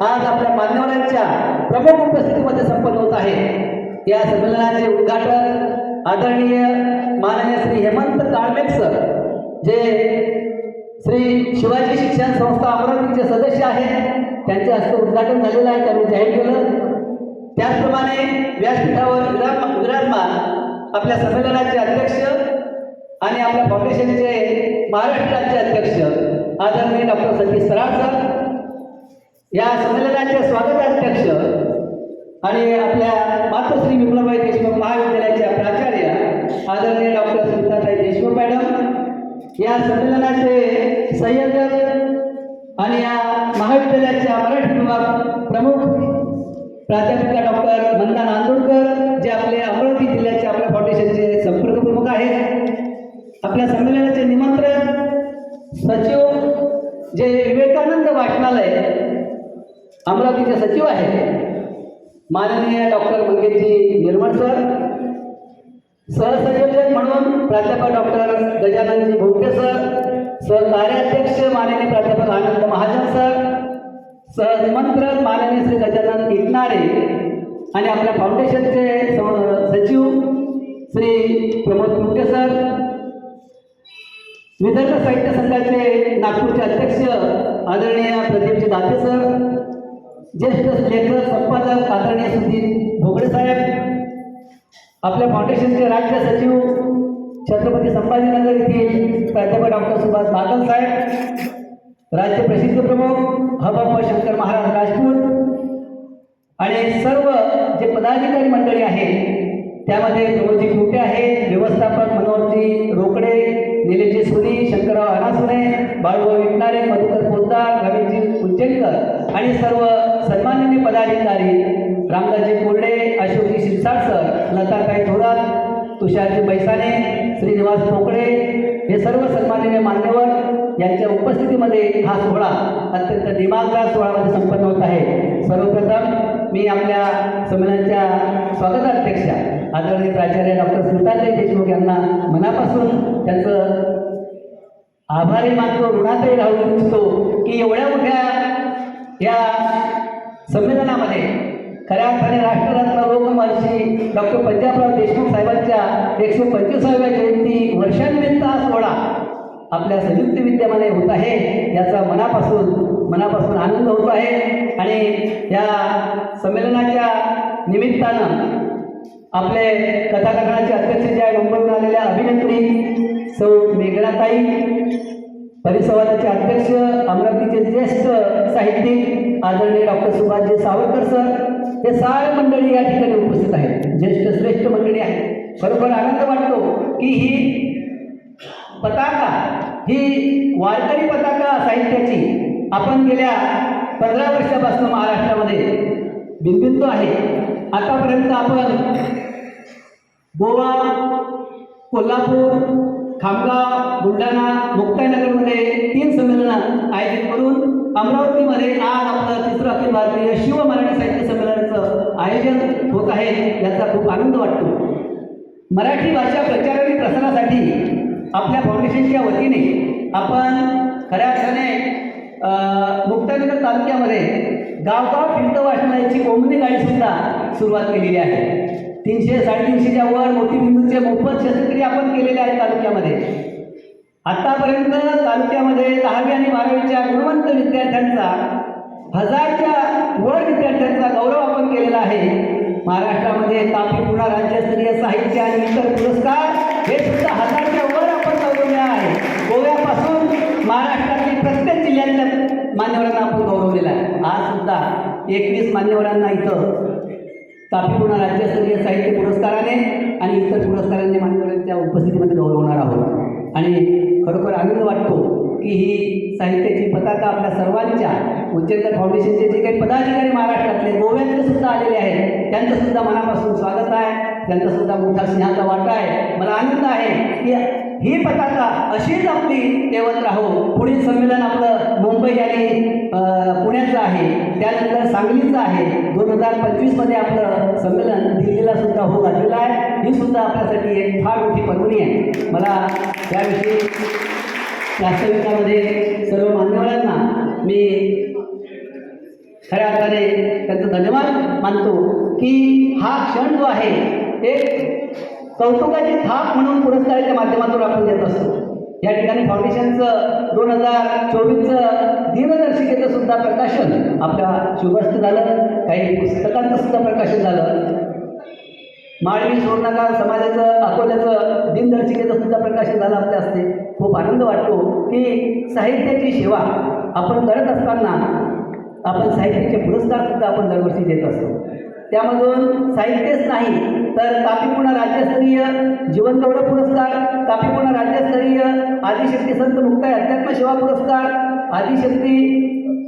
आज आपल्या मान्यवरांच्या प्रमुख उपस्थितीमध्ये संपन्न होत आहे। या संमेलनाचे उद्घाटन आदरणीय माननीय श्री हेमंत काळमेघ सर, जे श्री शिवाजी शिक्षण संस्था अमरावतीचे सदस्य आहेत, त्यांच्या हस्ते उद्घाटन झालेलं आहे, त्यांनी जाहीर केलं। त्याचप्रमाणे व्यासपीठावर विराजमान आपल्या संमेलनाचे अध्यक्ष आणि आपल्या फाउंडेशनचे महाराष्ट्र राज्य अध्यक्ष आदरणीय डॉक्टर सतीश सराळ सर, या संमेलनाचे स्वागताध्यक्ष आणि आपल्या मातोश्री विप्लवभाई देशमुख महाविद्यालयाच्या प्राचार्य आदरणीय डॉक्टर स्मिताताई देशमुख मॅडम, या संमेलनाचे संयोजक आणि या महाविद्यालयाच्या मराठी विभाग प्रमुख प्राध्यापिका डॉक्टर मंदा नांदोडकर, जे आपले अमरावती जिल्ह्याचे आपल्या फाउंडेशनचे संपर्क प्रमुख आहेत। आपल्या संमेलनाचे निमंत्रण सचिव जे विवेकानंद वाचनालय अमरावतीचे सचिव आहेत माननीय डॉक्टर मंगेशजी निर्मळ सर, सहसंयोजक म्हणून प्राध्यापक डॉक्टर गजाननजी भोगटे सर, सहकार्याध्यक्ष माननीय प्राध्यापक आनंद महाजन सर, सहनिमंत्रक माननीय श्री गजानन इटनारे आणि आपल्या फाउंडेशनचे सचिव श्री प्रमोद कुंटे सर, विदर्भ साहित्य संघाचे नागपूरचे अध्यक्ष आदरणीय प्रदीपजी दाते सर, ज्येष्ठ लेखक संपादक आदरणीय सुधीर भोगडे साहेब, आपल्या फाउंडेशनचे राज्य सचिव छत्रपती संभाजीनगर येथील प्राध्यापक डॉक्टर सुभाष बागल साहेब, राज्य प्रसिद्ध प्रमुख हबप शंकर महाराज राजपूत आणि सर्व जे पदाधिकारी मंडळी आहेत, त्यामध्ये प्रमोदजी कुटे आहेत, व्यवस्थापक मनोहरजी रोकडे, निलेशजी सोनी, शंकरराव अनासुने, बाळूभाऊ विटणारे, मधुकर पोद्दार, रवीजी उज्जैनकर आणि सर्व सन्माननीय पदाधिकारी रामदासजी कोरडे, अशोकजी शिरसाट सर, लताताई थोरात, तुषारजी बैसाने, श्रीनिवास पोकळे, हे सर्व सन्माननीय मान्यवर यांच्या उपस्थितीमध्ये हा सोहळा अत्यंत दिमागदार सोहळ्यामध्ये संपन्न होत आहे। सर्वप्रथम मी आपल्या संमेलनाच्या स्वागताध्यक्षा आदरणीय प्राचार्य डॉक्टर स्मिताताई देशमुख यांना मनापासून त्यांचं आभारी मानतो, ऋणातही राहू इच्छितो की एवढ्या मोठ्या या संमेलनामध्ये खऱ्या अर्थाने राष्ट्ररत्न लोकमहर्षी डॉक्टर पंजाबराव देशमुख साहेबांच्या 125व्या जयंती वर्षानिमित्त हा सोहळा आपल्या संयुक्त विद्यमाने होत आहे, याचा मनापासून आनंद होत आहे। आणि या संमेलनाच्या निमित्तानं आपले कथाकथनाचे अध्यक्ष जे मुंबईहून आलेल्या अभिनेत्री सौ मेघनाताई, परिसंवादाचे अध्यक्ष अमरावतीचे ज्येष्ठ साहित्यिक आदरणीय डॉक्टर सुभाषजी सावरकर सर, हे सारे मंडळी या ठिकाणी उपस्थित आहेत, ज्येष्ठ श्रेष्ठ मंडळी आहेत। खरोखर आनंद वाटतो की ही पताका, ही वारकरी पताका साहित्याची आपण गेल्या 15 वर्षापासून महाराष्ट्रामध्ये बिनबिंदू आहे। आतापर्यंत आपण गोवा, कोल्हापूर, खामगाव, बुलढाणा, मुक्ताईनगरमध्ये 3 संमेलनं आयोजित करून अमरावतीमध्ये आज आपलं 3रं अखिल भारतीय शिव मराठी साहित्य संमेलनाचं आयोजन होत आहे, याचा खूप आनंद वाटतो। मराठी भाषा प्रचार आणि प्रसारासाठी आपल्या फाउंडेशनच्या वतीने आपण खऱ्या अर्थाने मुक्ताईनगर तालुक्यामध्ये गावगाव फिरत वाचनालयाची ओमनी गाडीसुद्धा सुरुवात केलेली आहे। 300-350च्या वर मोतीबिंदूचे मोफत शस्त्रक्रिया आपण केलेल्या आहेत तालुक्यामध्ये। आतापर्यंत तालुक्यामध्ये 10वी आणि 12वीच्या गुणवंत विद्यार्थ्यांचा 1000च्या वर विद्यार्थ्यांचा गौरव आपण केलेला आहे। महाराष्ट्रामध्ये तापी पूर्णा राज्यस्तरीय साहित्य आणि इतर पुरस्कार हे सुद्धा 1000च्या वर आपण गौरवले आहे। गोव्यापासून महाराष्ट्रातील प्रत्येक जिल्ह्यातल्या मान्यवरांना आपण गौरवलेला आहे। आज सुद्धा 21 मान्यवरांना इथं तापी पूर्णा राज्यस्तरीय साहित्य पुरस्काराने आणि इतर पुरस्कारांनी मान्यवरांच्या उपस्थितीमध्ये गौरवणार आहोत। आणि खरोखर आनंद वाटतो की ही साहित्याची पताका आपल्या सर्वांच्या उज्जैनकर फाउंडेशनचे जे काही पदाधिकारी महाराष्ट्रातले गोव्यातले सुद्धा आलेले आहेत, त्यांचं सुद्धा मनापासून स्वागत आहे, त्यांचा सुद्धा मोठा सिंहाचा वाटा आहे। मला आनंद आहे की ही पताका अशीच आपली तेवत राहो। पुढील संमेलन आपलं मुंबई आणि पुण्याचं आहे, त्यानंतर सांगलीचं आहे। 2025मध्ये आपलं संमेलन दिल्लीला सुद्धा हो घातलेलं आहे। ही सुद्धा आपल्यासाठी एक फार मोठी पर्वणी आहे। मला याविषयी वास्तविकामध्ये सर्व मान्यवरांना मी खऱ्या अर्थाने त्यांचं धन्यवाद मानतो की हा क्षण जो आहे एक कौतुकाची थाप म्हणून पुरस्काराच्या माध्यमातून आपण देत असतो. या ठिकाणी फाउंडेशनचं 2024चं दिनदर्शिकेचं सुद्धा प्रकाशन आपल्या शुभस्थ झालं. काही पुस्तकांचं सुद्धा प्रकाशन झालं. माळवी सोडनाका समाजाचं अकोल्याचं दिनदर्शिकेचं सुद्धा प्रकाशन झालं आपल्या हस्ते. खूप आनंद वाटतो की साहित्याची सेवा आपण करत असताना आपण साहित्याचे पुरस्कार सुद्धा आपण दरवर्षी देत असतो. त्यामधून साहित्यच नाही तर तापीपूर्णा राज्यस्तरीय जीवनगौरव पुरस्कार, तापीपूर्णा राज्यस्तरीय आदिशक्ती संत मुक्ताई अध्यात्म सेवा पुरस्कार, आदिशक्ती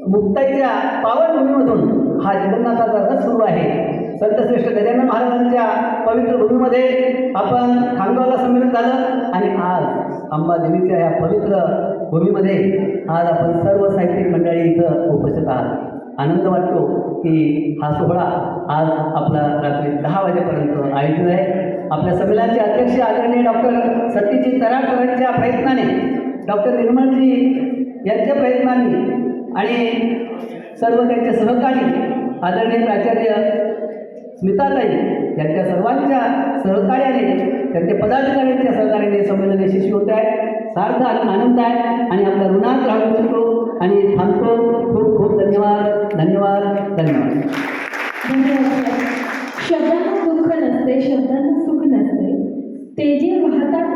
मुक्ताईच्या पावनभूमीमधून हा जगन्नाथाचा रथ सुरू आहे. संतश्रेष्ठ गजानन महाराजांच्या पवित्र भूमीमध्ये आपण खामगावला संमेलन झालं आणि आज अंबादेवीच्या या पवित्र भूमीमध्ये आज आपण सर्व साहित्यिक मंडळी इथं उपस्थित आहात. आनंद वाटतो की हा सोहळा आज आपला रात्री 10 वाजेपर्यंत आयोजित आहे. आपल्या संमेलनाचे अध्यक्ष आदरणीय डॉक्टर सतीजी तराड सरांच्या प्रयत्नाने, डॉक्टर निर्मलजी यांच्या प्रयत्नांनी आणि सर्व त्यांचे सहकारी आदरणीय प्राचार्य स्मिताताई यांच्या सर्वांच्या सहकार्याने, त्यांच्या पदाधिकाऱ्यांच्या सहकार्याने संमेलन यशस्वी होत आहे. सार्थ आनंद आहे आणि आपल्या ऋणात राहू इच्छितो आणि थांबतो. खूप खूप धन्यवाद धन्यवाद धन्यवाद. शब्दांना दुःख नसते, शब्दांना